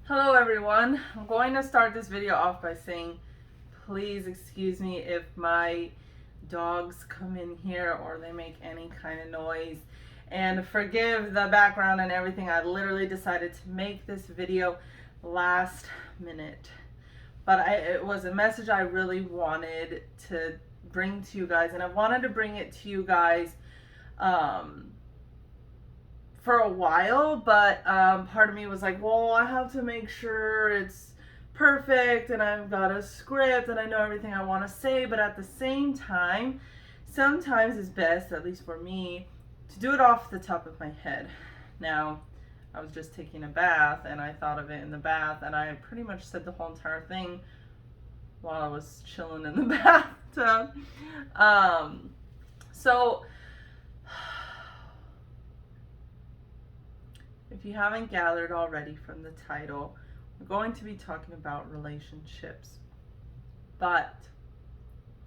Hello everyone. I'm going to start this video off by saying please excuse me if my dogs come in here or they make any kind of noise, and forgive the background and everything. I literally decided to make this video last minute, but it was a message I really wanted to bring to you guys, and I wanted to bring it to you guys for a while, but part of me was like, well, I have to make sure it's perfect and I've got a script and I know everything I want to say, but at the same time, sometimes it's best, at least for me, to do it off the top of my head. Now, I was just taking a bath and I thought of it in the bath, and I pretty much said the whole entire thing while I was chilling in the bathtub. So if you haven't gathered already from the title, we're going to be talking about relationships. But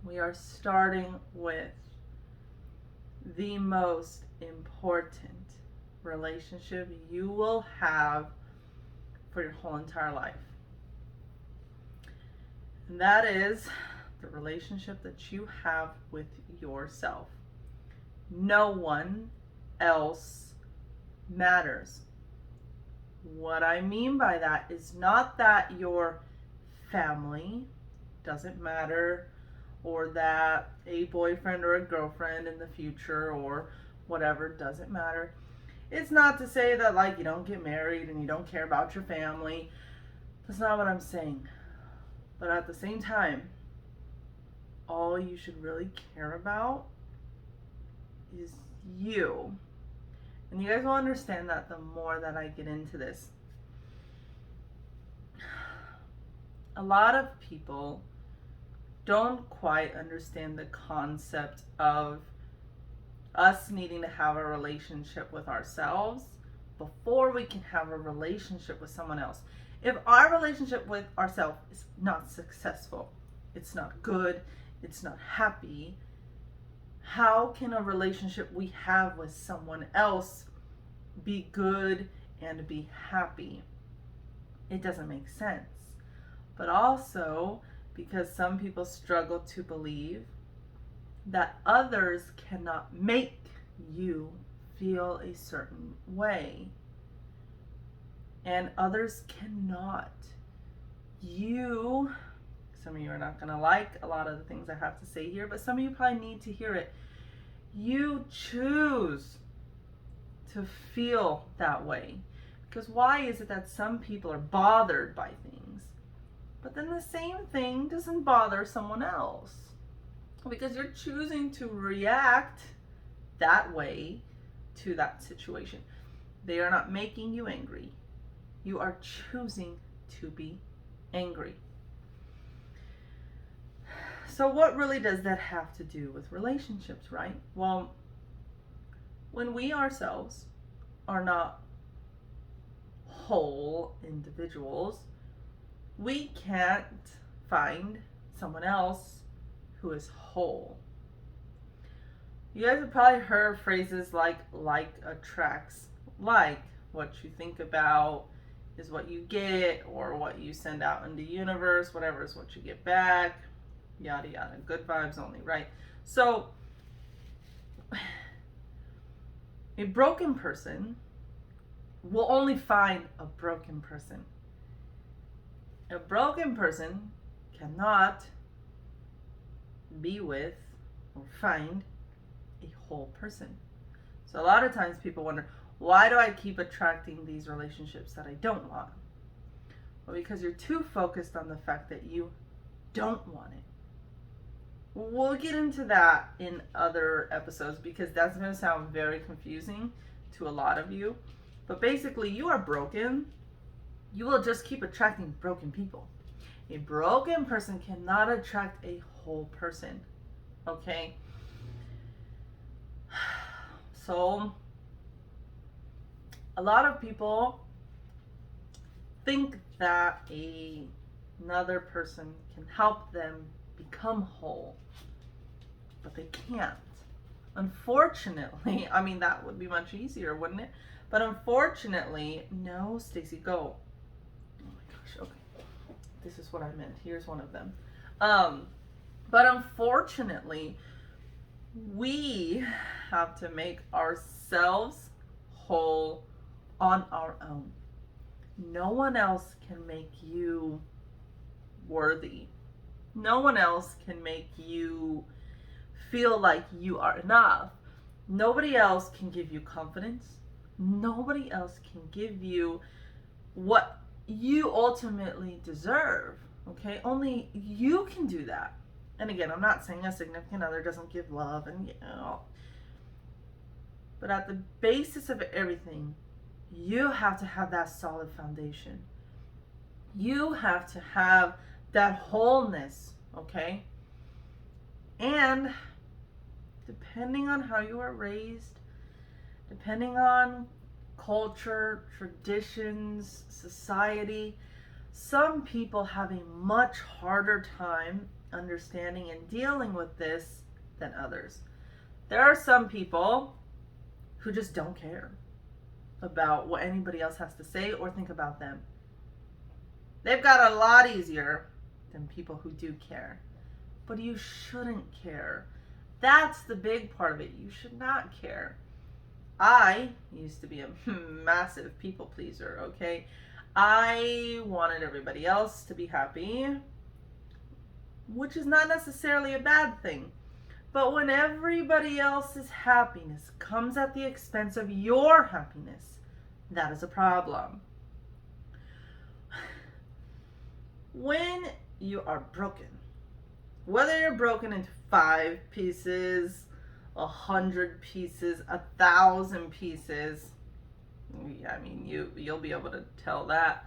we are starting with the most important relationship you will have for your whole entire life. And that is the relationship that you have with yourself. No one else matters. What I mean by that is not that your family doesn't matter, or that a boyfriend or a girlfriend in the future or whatever doesn't matter. It's not to say that like you don't get married and you don't care about your family. That's not what I'm saying. But at the same time, all you should really care about is you. And you guys will understand that the more that I get into this. A lot of people don't quite understand the concept of us needing to have a relationship with ourselves before we can have a relationship with someone else. If our relationship with ourselves is not successful, it's not good, it's not happy, how can a relationship we have with someone else be good and be happy? It doesn't make sense. But also, because some people struggle to believe that others cannot make you feel a certain way, and others cannot. Some of you are not going to like a lot of the things I have to say here, but some of you probably need to hear it. You choose to feel that way. Because why is it that some people are bothered by things, but then the same thing doesn't bother someone else? Because you're choosing to react that way to that situation. They are not making you angry. You are choosing to be angry. So what really does that have to do with relationships, right? Well, when we ourselves are not whole individuals, we can't find someone else who is whole. You guys have probably heard phrases like attracts like. What you think about is what you get, or what you send out in the universe, whatever is what you get back, yada yada. Good vibes only, right? So a broken person will only find a broken person. A broken person cannot be with or find a whole person. So a lot of times people wonder, why do I keep attracting these relationships that I don't want? Well, because you're too focused on the fact that you don't want it. We'll get into that in other episodes, because that's going to sound very confusing to a lot of you. But basically, you are broken. You will just keep attracting broken people. A broken person cannot attract a whole person. Okay? So, a lot of people think that another person can help them become whole, but they can't. Unfortunately, I mean, that would be much easier, wouldn't it? But unfortunately, no, Stacy, go. gosh, okay. This is what I meant. Here's one of them. But unfortunately, we have to make ourselves whole on our own. No one else can make you worthy. No one else can make you feel like you are enough. Nobody else can give you confidence. Nobody else can give you what you ultimately deserve. Okay? Only you can do that. And again, I'm not saying a significant other doesn't give love and but at the basis of everything, you have to have that solid foundation. You have to have that wholeness, okay? And depending on how you are raised, depending on culture, traditions, society, some people have a much harder time understanding and dealing with this than others. There are some people who just don't care about what anybody else has to say or think about them. They've got a lot easier than people who do care. But you shouldn't care. That's the big part of it. You should not care. I used to be a massive people pleaser, okay? I wanted everybody else to be happy, which is not necessarily a bad thing. But when everybody else's happiness comes at the expense of your happiness, that is a problem. When you are broken, whether you're broken into 5 pieces, 100 pieces, 1,000 pieces, I mean, you'll be able to tell that.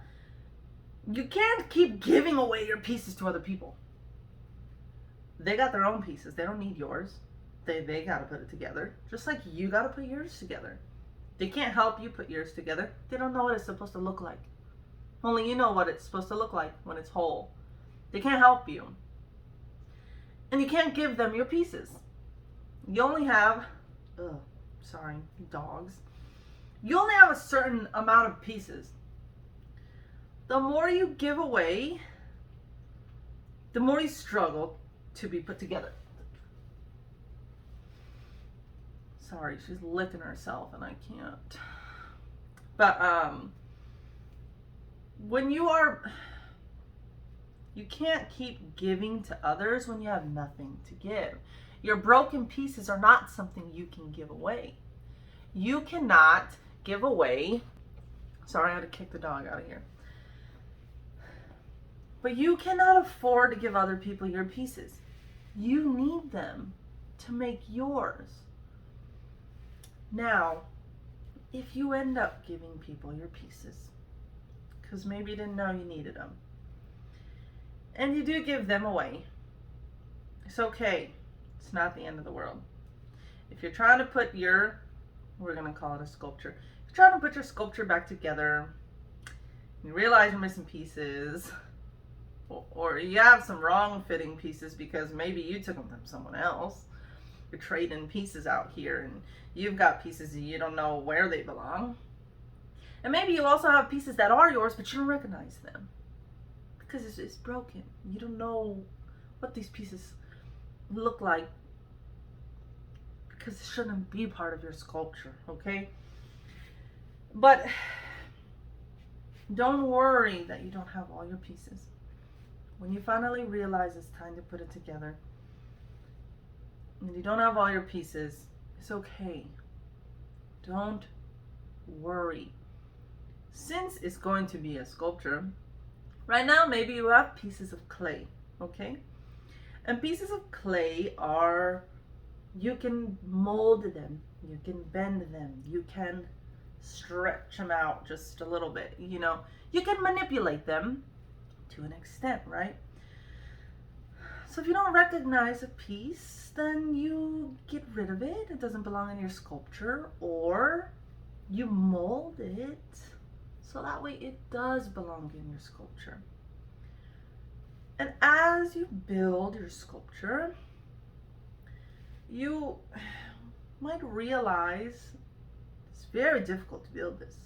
You can't keep giving away your pieces to other people. They got their own pieces. They don't need yours. They got to put it together. Just like you got to put yours together. They can't help you put yours together. They don't know what it's supposed to look like. Only you know what it's supposed to look like when it's whole. They can't help you. And you can't give them your pieces. You only have, dogs. You only have a certain amount of pieces. The more you give away, the more you struggle to be put together. Sorry, she's licking herself and I can't. But when you can't keep giving to others when you have nothing to give. Your broken pieces are not something you can give away. You cannot give away. Sorry, I had to kick the dog out of here. But you cannot afford to give other people your pieces. You need them to make yours. Now, if you end up giving people your pieces, because maybe you didn't know you needed them, and you do give them away, it's okay. It's not the end of the world. If you're trying to put we're going to call it a sculpture. If you're trying to put your sculpture back together, you realize you're missing pieces, or you have some wrong fitting pieces because maybe you took them from someone else. You're trading pieces out here and you've got pieces and you don't know where they belong. And maybe you also have pieces that are yours, but you don't recognize them because it's broken. You don't know what these pieces look like because it shouldn't be part of your sculpture, okay? But don't worry that you don't have all your pieces. When you finally realize it's time to put it together and you don't have all your pieces, it's okay. Don't worry. Since it's going to be a sculpture, right now maybe you have pieces of clay, okay? And pieces of clay you can mold them, you can bend them, you can stretch them out just a little bit, you can manipulate them to an extent, right? So if you don't recognize a piece, then you get rid of it. It doesn't belong in your sculpture, or you mold it so that way it does belong in your sculpture. And as you build your sculpture, you might realize it's very difficult to build this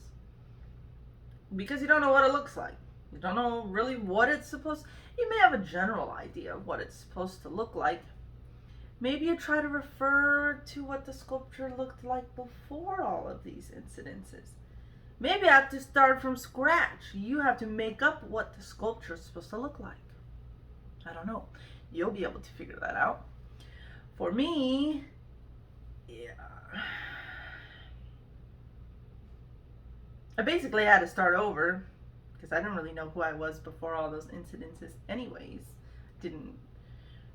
because you don't know what it looks like. You don't know really what it's supposed. You may have a general idea of what it's supposed to look like. Maybe you try to refer to what the sculpture looked like before all of these incidences. Maybe you have to start from scratch. You have to make up what the sculpture is supposed to look like. I don't know. You'll be able to figure that out. For me, yeah. I basically had to start over because I didn't really know who I was before all those incidences anyways. Didn't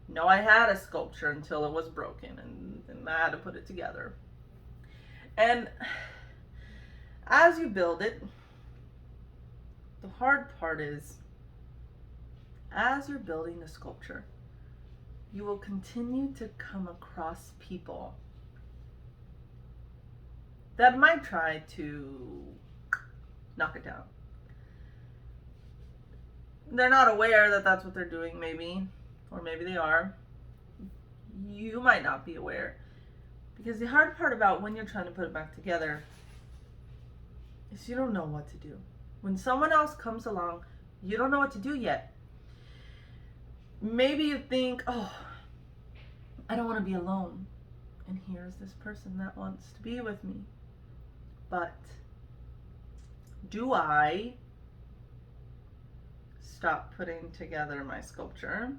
know I had a sculpture until it was broken, and I had to put it together. And as you build it, the hard part is, as you're building the sculpture, you will continue to come across people that might try to knock it down. They're not aware that that's what they're doing, maybe, or maybe they are. You might not be aware. Because the hard part about when you're trying to put it back together is you don't know what to do. When someone else comes along, you don't know what to do yet. Maybe you think, oh, I don't want to be alone. And here's this person that wants to be with me. But do I stop putting together my sculpture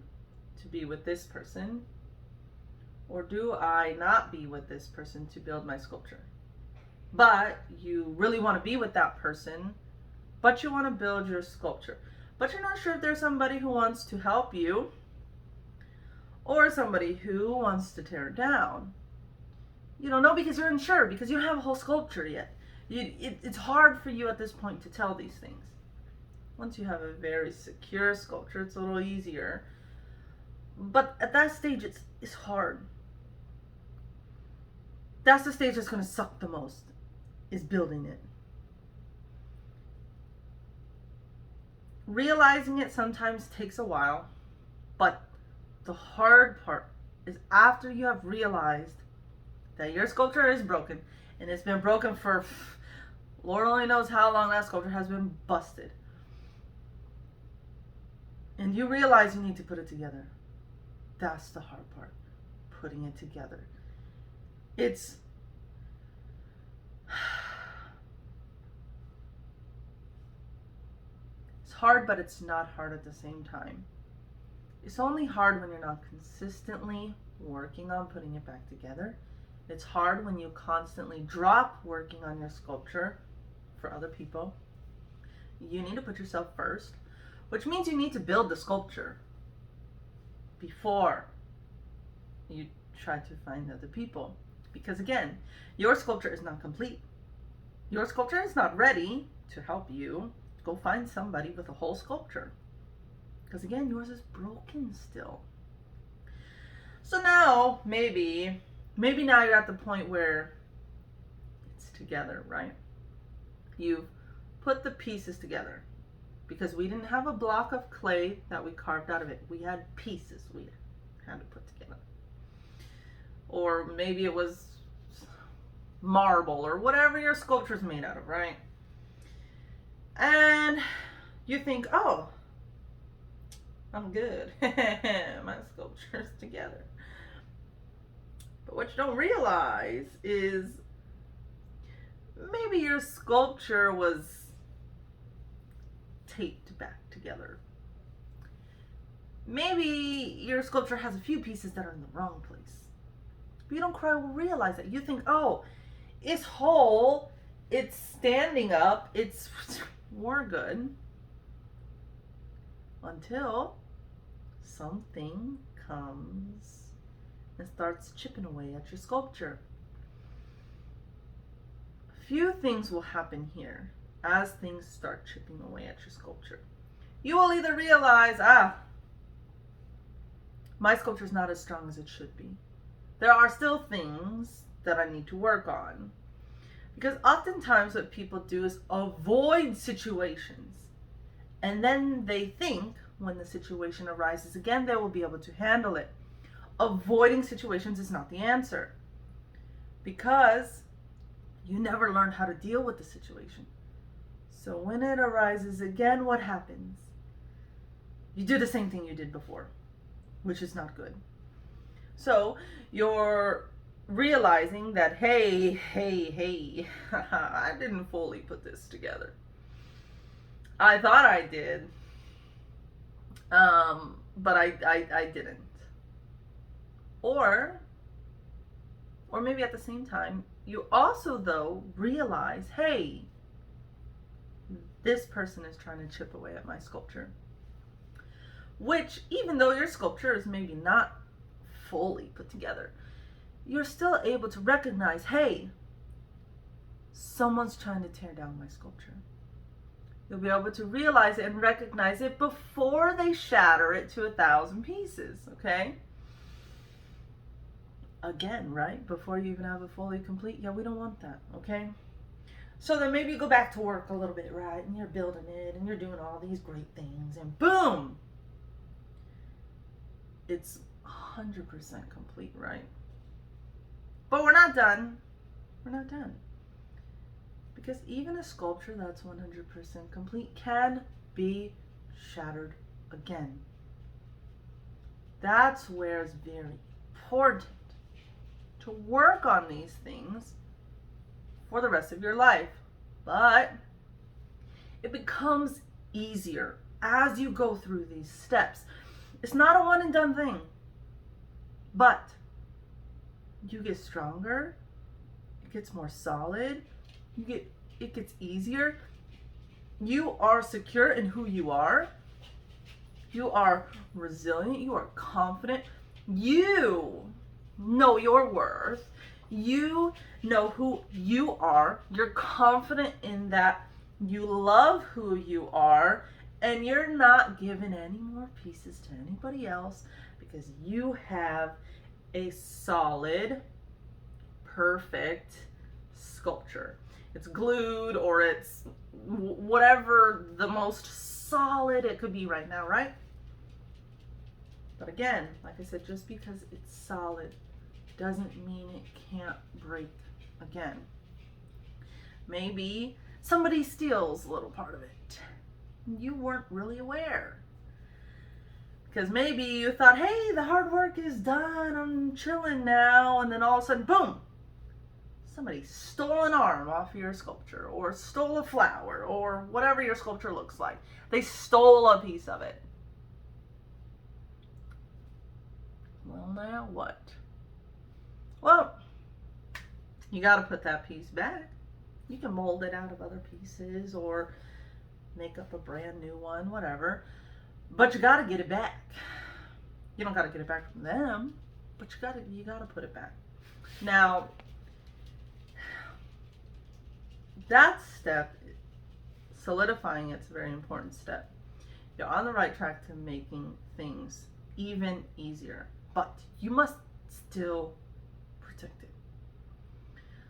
to be with this person? Or do I not be with this person to build my sculpture? But you really want to be with that person, but you want to build your sculpture. But you're not sure if there's somebody who wants to help you or somebody who wants to tear it down. You don't know because you're unsure, because you don't have a whole sculpture yet. It's hard for you at this point to tell these things. Once you have a very secure sculpture, it's a little easier. But at that stage, it's hard. That's the stage that's going to suck the most, is building it. Realizing it sometimes takes a while, but the hard part is after you have realized that your sculpture is broken, and it's been broken for Lord only knows how long that sculpture has been busted. And you realize you need to put it together. That's the hard part, putting it together. It's hard, but it's not hard at the same time. It's only hard when you're not consistently working on putting it back together. It's hard when you constantly drop working on your sculpture for other people. You need to put yourself first, which means you need to build the sculpture before you try to find other people. Because again, your sculpture is not complete. Your sculpture is not ready to help you. Go find somebody with a whole sculpture. Because again, yours is broken still. So now, maybe now you're at the point where it's together, right? You've put the pieces together. Because we didn't have a block of clay that we carved out of it. We had pieces we had to put together. Or maybe it was marble or whatever your sculpture's made out of, right? And you think, oh, I'm good. My sculpture's together. But what you don't realize is maybe your sculpture was taped back together. Maybe your sculpture has a few pieces that are in the wrong place. But you don't quite realize that. You think, oh, it's whole, it's standing up, we're good. Until something comes and starts chipping away at your sculpture. A few things will happen here as things start chipping away at your sculpture. You will either realize, my sculpture is not as strong as it should be. There are still things that I need to work on. Because oftentimes what people do is avoid situations. And then they think when the situation arises again, they will be able to handle it. Avoiding situations is not the answer. Because you never learned how to deal with the situation. So when it arises again, what happens? You do the same thing you did before, which is not good. So you're realizing that, hey, I didn't fully put this together. I thought I did, but I didn't. Or maybe at the same time, you also, though, realize, hey, this person is trying to chip away at my sculpture. Which, even though your sculpture is maybe not fully put together, you're still able to recognize, hey, someone's trying to tear down my sculpture. You'll be able to realize it and recognize it before they shatter it to 1,000 pieces, okay? Again, right? Before you even have it fully complete. Yeah, we don't want that, okay? So then maybe you go back to work a little bit, right? And you're building it and you're doing all these great things and boom! It's 100% complete, right? But we're not done. We're not done. Because even a sculpture that's 100% complete can be shattered again. That's where it's very important to work on these things for the rest of your life. But it becomes easier as you go through these steps. It's not a one and done thing, but you get stronger, it gets more solid, it gets easier. You are secure in who you are. You are resilient, you are confident. You know your worth. You know who you are. You're confident in that. You love who you are, and you're not giving any more pieces to anybody else because you have a solid, perfect sculpture. It's glued or it's whatever the most solid it could be right now, right? But again, like I said, just because it's solid doesn't mean it can't break again. Maybe somebody steals a little part of it. You weren't really aware. Because maybe you thought, hey, the hard work is done, I'm chilling now, and then all of a sudden, boom, somebody stole an arm off your sculpture, or stole a flower, or whatever your sculpture looks like. They stole a piece of it. Well, now what? Well, you got to put that piece back. You can mold it out of other pieces or make up a brand new one, whatever. But you got to get it back. You don't got to get it back from them, but you got to put it back. Now, that step, solidifying it's a very important step. You're on the right track to making things even easier, but you must still protect it.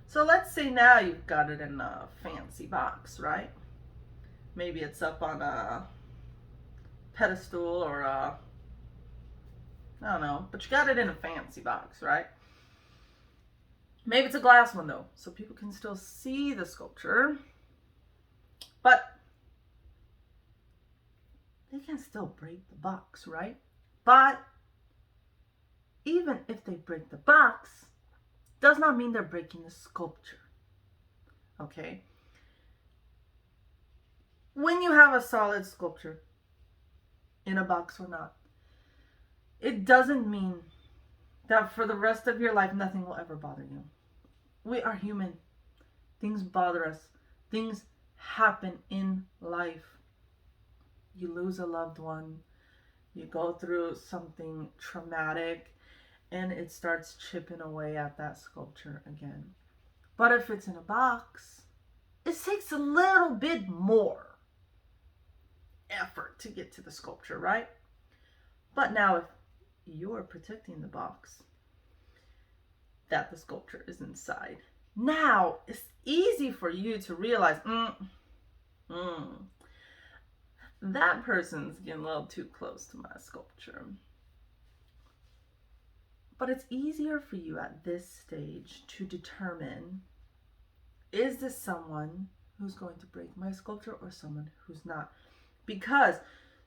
So let's say now you've got it in a fancy box, right? Maybe it's up on a pedestal or I don't know, but you got it in a fancy box, right? Maybe it's a glass one though, so people can still see the sculpture, but they can still break the box, right? But even if they break the box, does not mean they're breaking the sculpture, okay? When you have a solid sculpture, in a box or not, it doesn't mean that for the rest of your life, nothing will ever bother you. We are human. Things bother us. Things happen in life. You lose a loved one. You go through something traumatic and it starts chipping away at that sculpture again. But if it's in a box, it takes a little bit more effort to get to the sculpture, right? But now if you're protecting the box that the sculpture is inside, now it's easy for you to realize, that person's getting a little too close to my sculpture. But it's easier for you at this stage to determine, is this someone who's going to break my sculpture or someone who's not. Because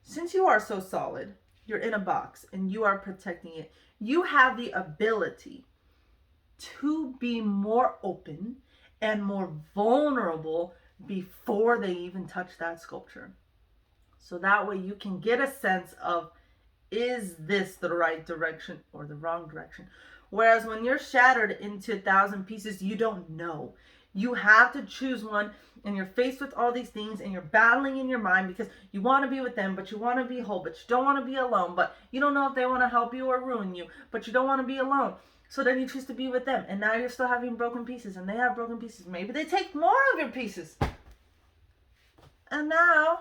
since you are so solid, you're in a box and you are protecting it, you have the ability to be more open and more vulnerable before they even touch that sculpture. So that way you can get a sense of, is this the right direction or the wrong direction? Whereas when you're shattered into 1,000 pieces, you don't know. You have to choose one, and you're faced with all these things, and you're battling in your mind because you want to be with them, but you want to be whole, but you don't want to be alone, but you don't know if they want to help you or ruin you, but you don't want to be alone. So then you choose to be with them, and now you're still having broken pieces, and they have broken pieces. Maybe they take more of your pieces. And now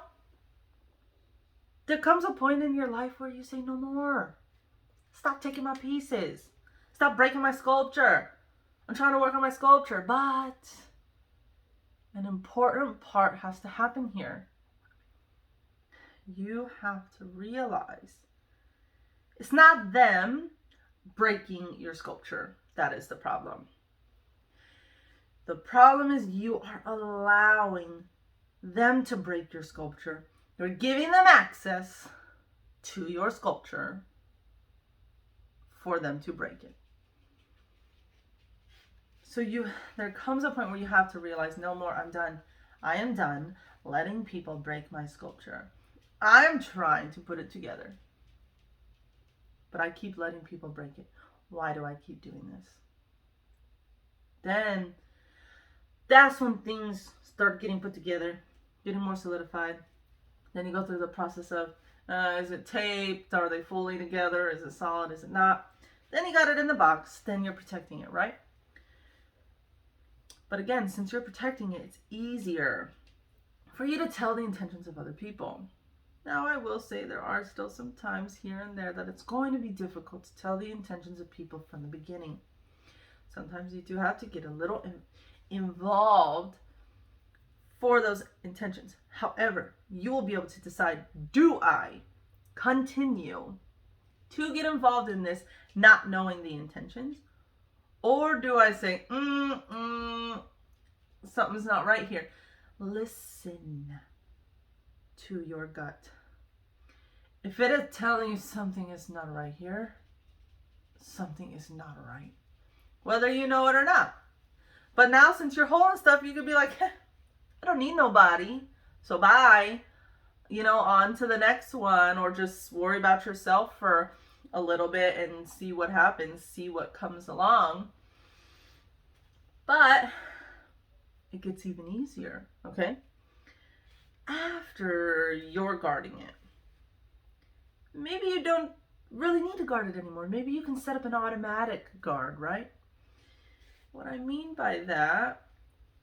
there comes a point in your life where you say, no more. Stop taking my pieces. Stop breaking my sculpture. I'm trying to work on my sculpture, but an important part has to happen here. You have to realize it's not them breaking your sculpture that is the problem. The problem is you are allowing them to break your sculpture. You're giving them access to your sculpture for them to break it. So there comes a point where you have to realize, no more, I'm done. I am done letting people break my sculpture. I'm trying to put it together, but I keep letting people break it. Why do I keep doing this? Then that's when things start getting put together, getting more solidified. Then you go through the process of, is it taped? Are they fully together? Is it solid? Is it not? Then you got it in the box. Then you're protecting it, right? But again, since you're protecting it, it's easier for you to tell the intentions of other people. Now, I will say there are still some times here and there that it's going to be difficult to tell the intentions of people from the beginning. Sometimes you do have to get a little involved for those intentions. However, you will be able to decide, do I continue to get involved in this not knowing the intentions? Or do I say, something's not right here? Listen to your gut. If it is telling you something is not right here, something is not right. Whether you know it or not. But now since you're whole and stuff, you could be like, I don't need nobody, so bye. On to the next one, or just worry about yourself for a little bit and see what happens, see what comes along. But it gets even easier, okay? After you're guarding it, maybe you don't really need to guard it anymore. Maybe you can set up an automatic guard, right? What I mean by that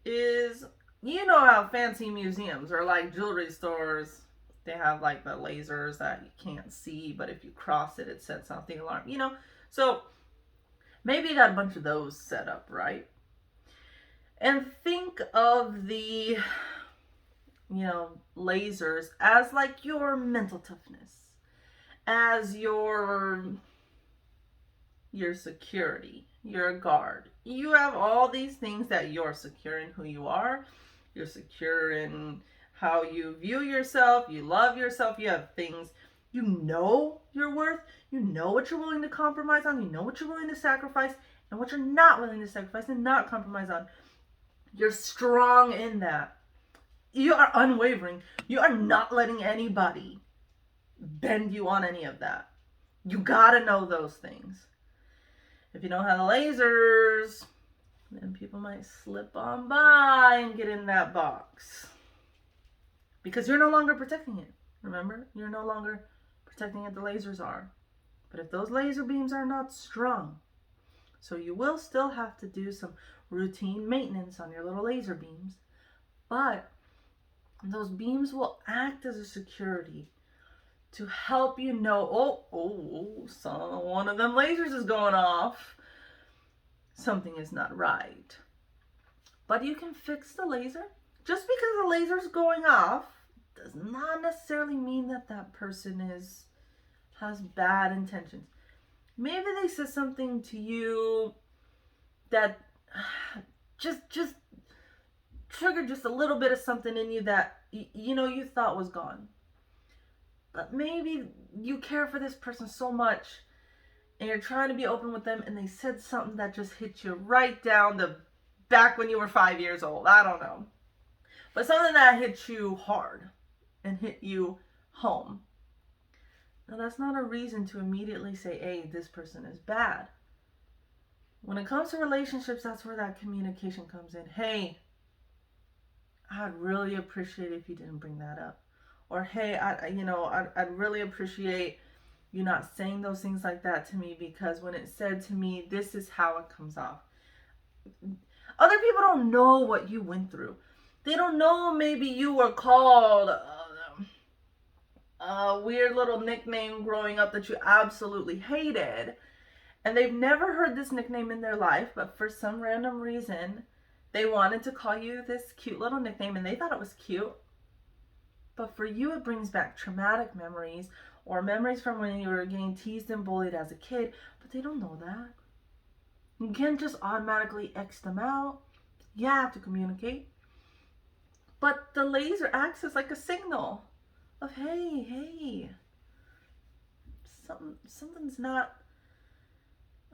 is, you know how fancy museums or like jewelry stores, they have like the lasers that you can't see, but if you cross it, it sets off the alarm, So maybe you got a bunch of those set up, right? And think of the, lasers as like your mental toughness, as your security, your guard. You have all these things that you're secure in who you are. You're secure in how you view yourself. You love yourself. You have things you know your worth. You know what you're willing to compromise on. You know what you're willing to sacrifice and what you're not willing to sacrifice and not compromise on. You're strong in that. You are unwavering. You are not letting anybody bend you on any of that. You gotta know those things. If you don't have the lasers, then people might slip on by and get in that box. Because you're no longer protecting it. Remember? You're no longer protecting it. The lasers are. But if those laser beams are not strong, so you will still have to do some routine maintenance on your little laser beams, but those beams will act as a security to help you know, one of them lasers is going off. Something is not right. But you can fix the laser. Just because the laser's going off does not necessarily mean that that person has bad intentions. Maybe they said something to you that just triggered just a little bit of something in you that, you thought was gone. But maybe you care for this person so much and you're trying to be open with them and they said something that just hit you right down the back when you were 5 years old. I don't know. But something that hit you hard and hit you home. Now, that's not a reason to immediately say, hey, this person is bad. When it comes to relationships, that's where that communication comes in. Hey, I'd really appreciate if you didn't bring that up. Or, hey, I'd really appreciate you not saying those things like that to me, because when it's said to me, this is how it comes off. Other people don't know what you went through. They don't know maybe you were called a weird little nickname growing up that you absolutely hated. And they've never heard this nickname in their life, but for some random reason, they wanted to call you this cute little nickname and they thought it was cute. But for you, it brings back traumatic memories or memories from when you were getting teased and bullied as a kid, but they don't know that. You can't just automatically X them out. You have to communicate. But the laser acts as like a signal of, hey, something's not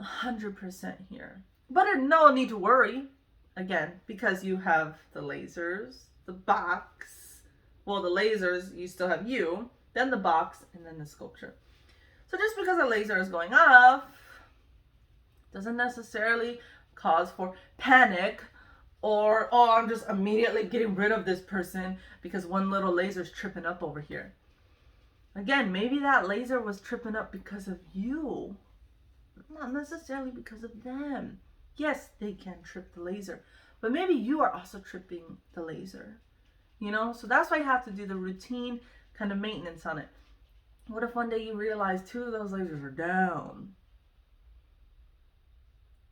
100% here. But no need to worry, again, because you have the lasers, the box. Well, the lasers, you still have you, then the box, and then the sculpture. So just because a laser is going off doesn't necessarily cause for panic or, oh, I'm just immediately getting rid of this person because one little laser's tripping up over here. Again, maybe that laser was tripping up because of you, not necessarily because of them. Yes, they can trip the laser, but maybe you are also tripping the laser. So that's why you have to do the routine kind of maintenance on it. What if one day you realize 2 of those lasers are down?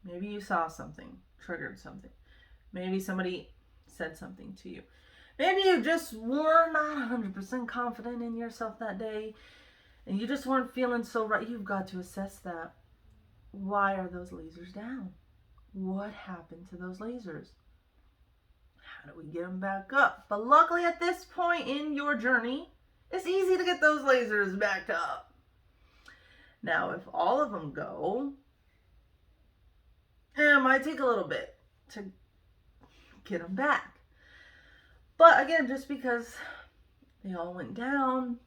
Maybe you saw something, triggered something. Maybe somebody said something to you. Maybe you just were not 100% confident in yourself that day and you just weren't feeling so right. You've got to assess that. Why are those lasers down? What happened to those lasers? How do we get them back up? But luckily at this point in your journey, it's easy to get those lasers back up. Now, if all of them go, it might take a little bit to get them back. But again, just because they all went down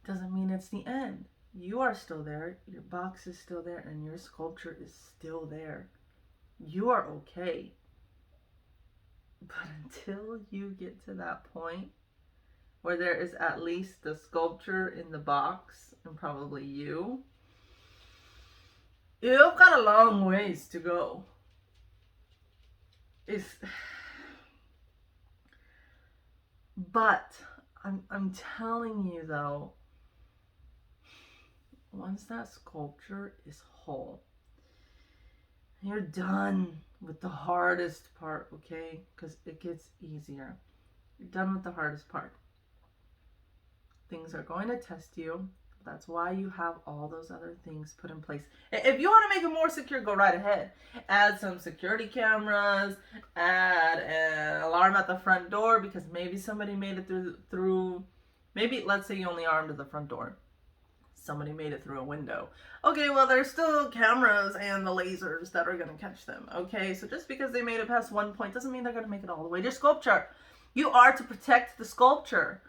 doesn't mean it's the end. You are still there, your box is still there, and your sculpture is still there. You are okay. But until you get to that point where there is at least the sculpture in the box and probably you've got a long ways to go. But I'm telling you though, once that sculpture is whole, you're done with the hardest part, okay? Because it gets easier. You're done with the hardest part. Things are going to test you. That's why you have all those other things put in place. If you want to make it more secure, go right ahead. Add some security cameras. Add an alarm at the front door because maybe somebody made it through. Maybe, let's say you only armed at the front door. Somebody made it through a window. Okay, well, there's still cameras and the lasers that are going to catch them. Okay, so just because they made it past one point doesn't mean they're going to make it all the way to your sculpture. You are to protect the sculpture.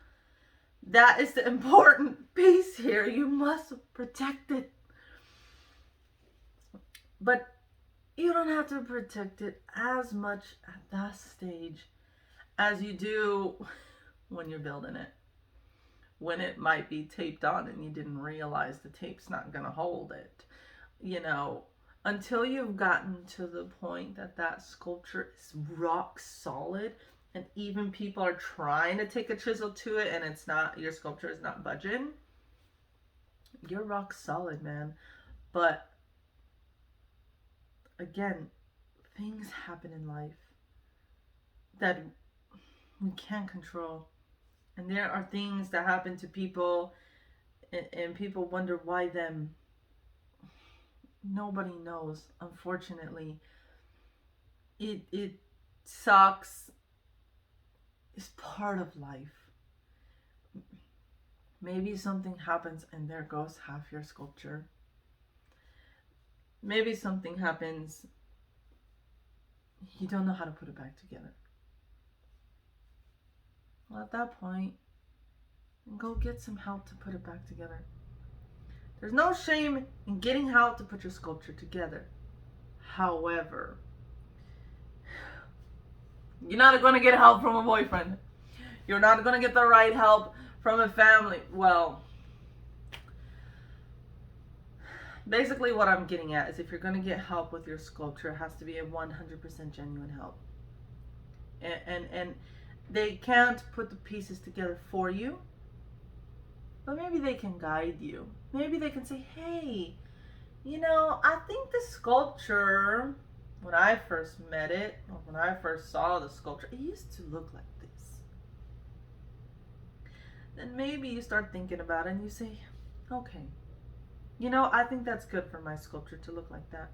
That is the important piece here. You must protect it. But you don't have to protect it as much at that stage as you do when you're building it. When it might be taped on and you didn't realize the tape's not going to hold it. Until you've gotten to the point that sculpture is rock solid and even people are trying to take a chisel to it and it's not, your sculpture is not budging, you're rock solid, man. But again, things happen in life that we can't control. And there are things that happen to people and people wonder why them. Nobody knows, unfortunately. It sucks is part of life. Maybe something happens and there goes half your sculpture. Maybe something happens, you don't know how to put it back together. Well, at that point, go get some help to put it back together. There's no shame in getting help to put your sculpture together. However, you're not going to get help from a boyfriend. You're not going to get the right help from a family. Well, basically what I'm getting at is if you're going to get help with your sculpture, it has to be a 100% genuine help. And they can't put the pieces together for you, but maybe they can guide you. Maybe they can say, hey, I think the sculpture, when I first met it, or when I first saw the sculpture, it used to look like this. Then maybe you start thinking about it and you say, okay, I think that's good for my sculpture to look like that.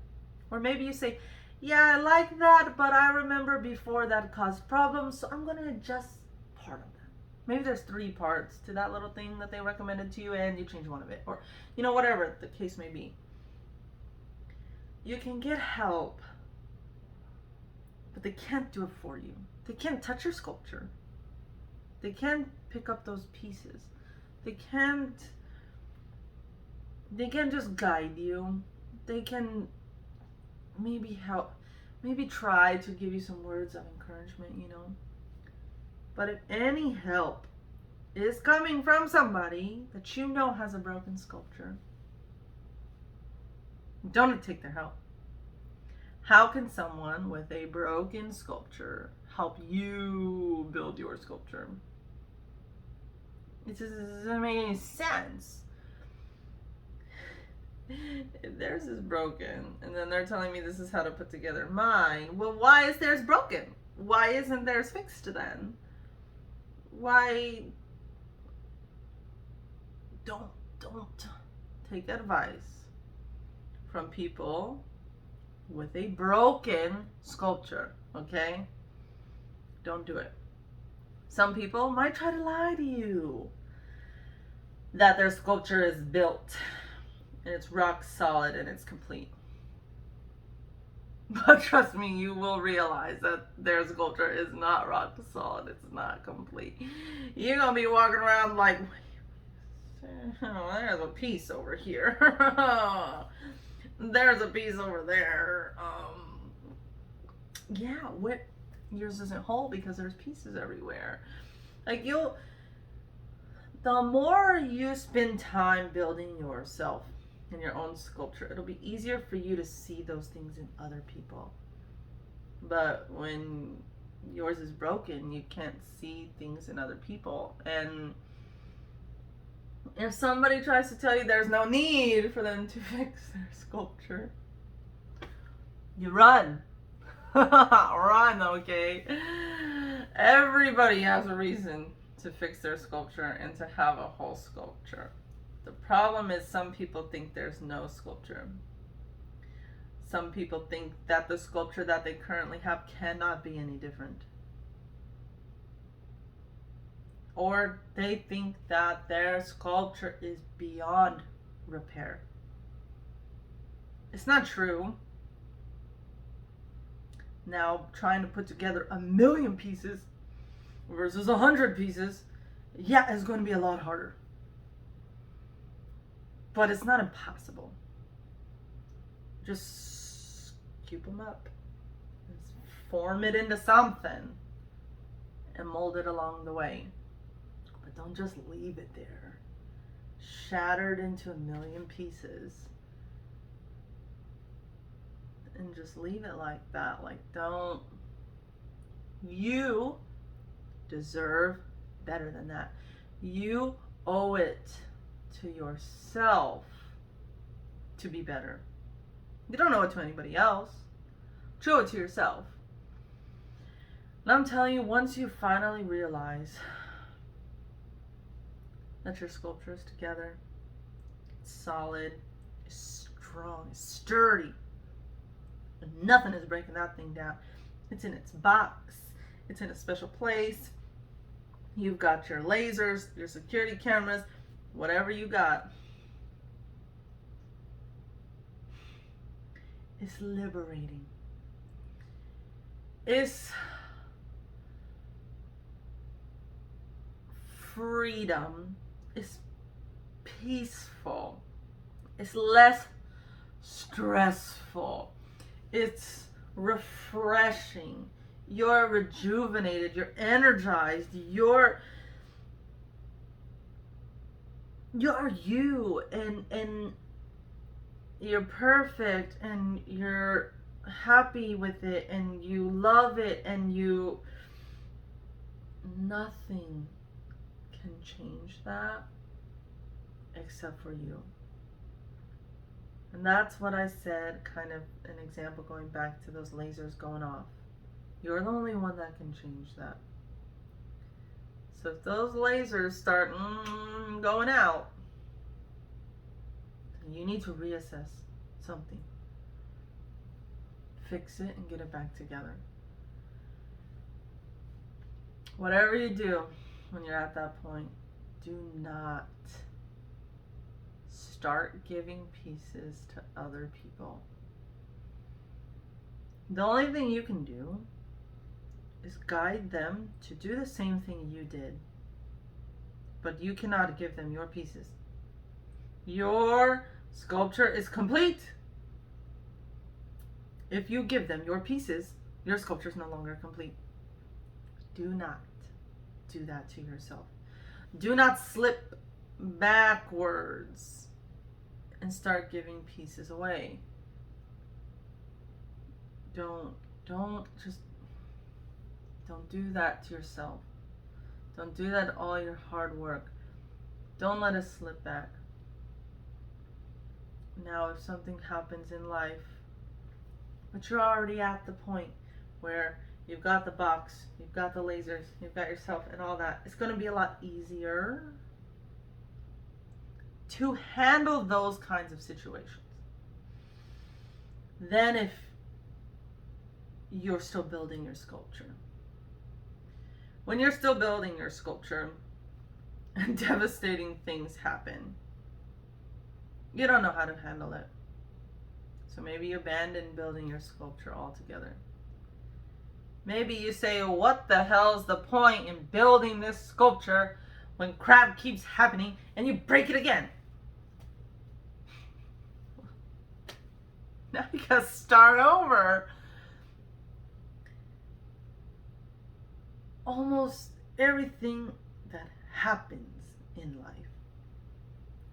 Or maybe you say, yeah, I like that, but I remember before that caused problems, so I'm going to adjust part of that. Maybe there's 3 parts to that little thing that they recommended to you and you change one of it. Or, whatever the case may be. You can get help, but they can't do it for you. They can't touch your sculpture. They can't pick up those pieces. They can't just guide you. They can maybe help, maybe try to give you some words of encouragement, But if any help is coming from somebody that has a broken sculpture, don't take their help. How can someone with a broken sculpture help you build your sculpture? It just doesn't make any sense. If theirs is broken, and then they're telling me this is how to put together mine, well, why is theirs broken? Why isn't theirs fixed then? Why don't take advice from people with a broken sculpture, okay? Don't do it. Some people might try to lie to you that their sculpture is built and it's rock solid and it's complete. But trust me, you will realize that their sculpture is not rock solid. It's not complete. You're going to be walking around like, oh, there's a piece over here. There's a piece over there. Yours isn't whole because there's pieces everywhere. The more you spend time building yourself in your own sculpture, it'll be easier for you to see those things in other people. But when yours is broken, you can't see things in other people. And if somebody tries to tell you there's no need for them to fix their sculpture, you run. Run, okay? Everybody has a reason to fix their sculpture and to have a whole sculpture. The problem is some people think there's no sculpture. Some people think that the sculpture that they currently have cannot be any different. Or they think that their sculpture is beyond repair. It's not true. Now, trying to put together 1,000,000 pieces versus 100 pieces, yeah, it's going to be a lot harder. But it's not impossible. Just scoop them up. Just form it into something and mold it along the way. But don't just leave it there, shattered into 1,000,000 pieces. And just leave it like that. Don't. You deserve better than that. You owe it to yourself to be better. You don't owe it to anybody else. You owe it to yourself. And I'm telling you, once you finally realize that your sculpture is together, it's solid, it's strong, it's sturdy, nothing is breaking that thing down. It's in its box. It's in a special place. You've got your lasers, your security cameras, whatever you got. It's liberating. It's freedom. It's peaceful. It's less stressful. It's refreshing. You're rejuvenated. You're energized. You're you, and you're perfect, and you're happy with it, and you love it, and nothing can change that except for you. And that's what I said, kind of an example going back to those lasers going off. You're the only one that can change that. So if those lasers start going out, you need to reassess something. Fix it and get it back together. Whatever you do when you're at that point, do not start giving pieces to other people. The only thing you can do is guide them to do the same thing you did. But you cannot give them your pieces. Your sculpture is complete. If you give them your pieces, your sculpture is no longer complete. Do not do that to yourself. Do not slip backwards and start giving pieces away. Don't do that to yourself. Don't do that to all your hard work. Don't let it slip back. Now, if something happens in life, but you're already at the point where you've got the box, you've got the lasers, you've got yourself and all that, it's going to be a lot easier to handle those kinds of situations than if you're still building your sculpture. When you're still building your sculpture and devastating things happen, you don't know how to handle it. So maybe you abandon building your sculpture altogether. Maybe you say, what the hell's the point in building this sculpture when crap keeps happening, and you break it again? Now you gotta start over. Almost everything that happens in life,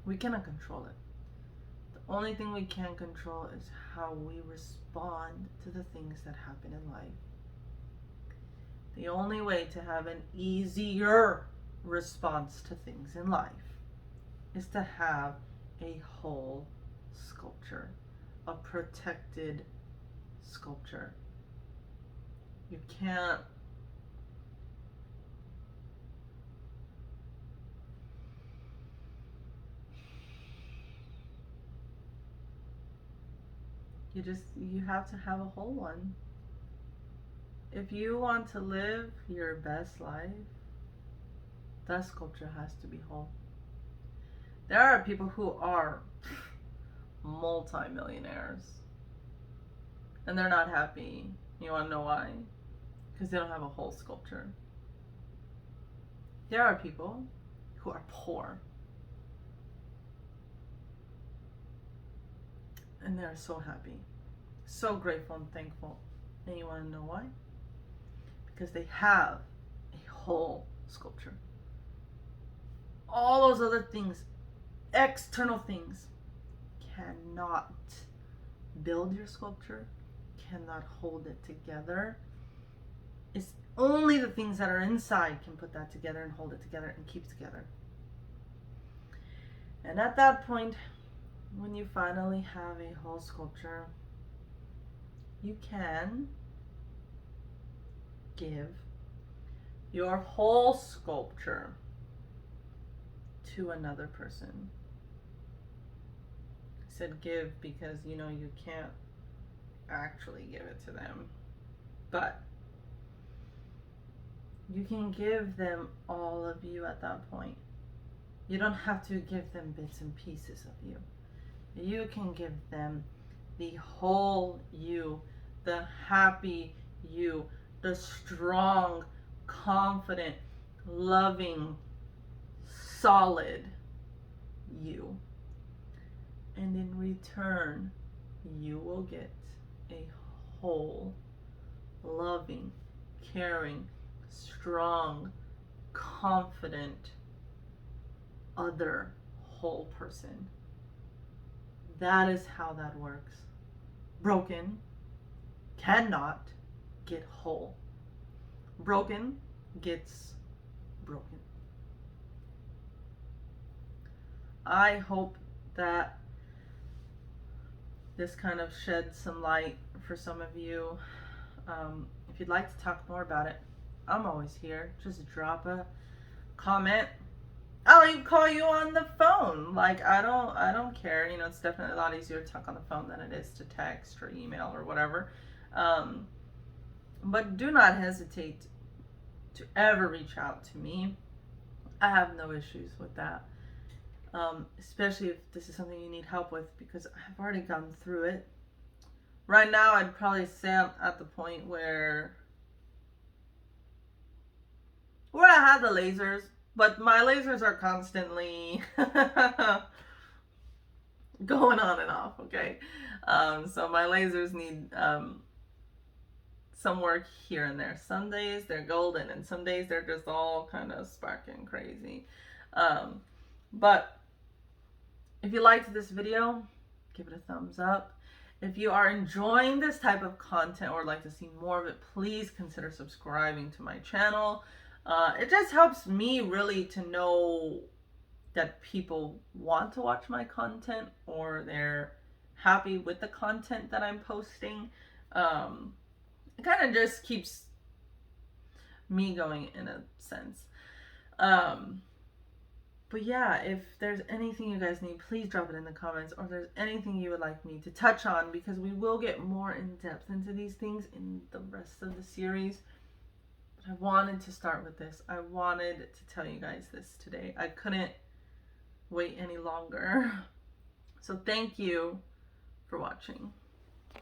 we cannot control it. The only thing we can control is how we respond to the things that happen in life. The only way to have an easier response to things in life is to have a whole sculpture, a protected sculpture. You can't you have to have a whole one. If you want to live your best life, that sculpture has to be whole. There are people who are multi-millionaires and they're not happy. You want to know why? Because they don't have a whole sculpture. There are people who are poor and they're so happy, so grateful and thankful. And you want to know why? Because they have a whole sculpture. All those other things, external things, cannot build your sculpture, cannot hold it together. It's only the things that are inside can put that together and hold it together and keep it together. And at that point, when you finally have a whole sculpture, you can give your whole sculpture to another person. I said give because you can't actually give it to them, but You can give them all of you at that point. You don't have to give them bits and pieces of you. You can give them the whole you, the happy you, the strong, confident, loving, solid you. And in return, you will get a whole, loving, caring, strong, confident, other whole person. That is how that works. Broken cannot get whole. Broken gets broken. I hope that this kind of sheds some light for some of you. If you'd like to talk more about it, I'm always here. Just drop a comment. I'll even call you on the phone. Like, I don't care. You know, it's definitely a lot easier to talk on the phone than it is to text or email or whatever. But do not hesitate to ever reach out to me. I have no issues with that. Especially if this is something you need help with, because I've already gone through it. Right now, I'd probably say I'm at the point where I have the lasers, but my lasers are constantly going on and off, okay? So my lasers need some work here and there. Some days they're golden, and some days they're just all kind of sparking crazy. But if you liked this video, give it a thumbs up. If you are enjoying this type of content or like to see more of it, please consider subscribing to my channel. It just helps me really to know that people want to watch my content or they're happy with the content that I'm posting. It kind of just keeps me going in a sense. But yeah, if there's anything you guys need, please drop it in the comments, or if there's anything you would like me to touch on, because we will get more in depth into these things in the rest of the series. But I wanted to start with this. I wanted to tell you guys this today. I couldn't wait any longer. So thank you for watching.